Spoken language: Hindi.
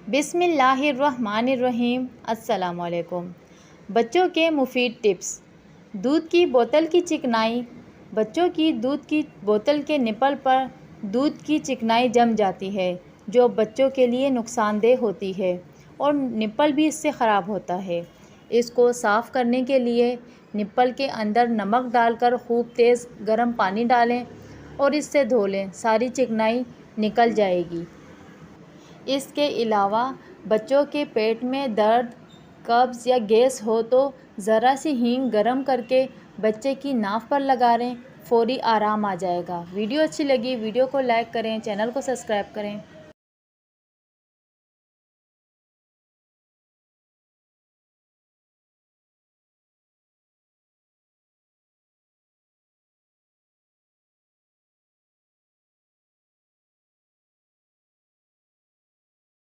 बिस्मिल्लाहिर्रहमानिर्रहीम। अस्सलामुअलैकुम। बच्चों के मुफीद टिप्स। दूध की बोतल की चिकनाई। बच्चों की दूध की बोतल के निपल पर दूध की चिकनाई जम जाती है, जो बच्चों के लिए नुकसानदेह होती है और निपल भी इससे ख़राब होता है। इसको साफ़ करने के लिए निपल के अंदर नमक डालकर खूब तेज़ गर्म पानी डालें और इससे धो लें, सारी चिकनाई निकल जाएगी। इसके अलावा बच्चों के पेट में दर्द, कब्ज़ या गैस हो तो ज़रा सी हींग गरम करके बच्चे की नाक पर लगा लें, फ़ौरी आराम आ जाएगा। वीडियो अच्छी लगी वीडियो को लाइक करें, चैनल को सब्सक्राइब करें।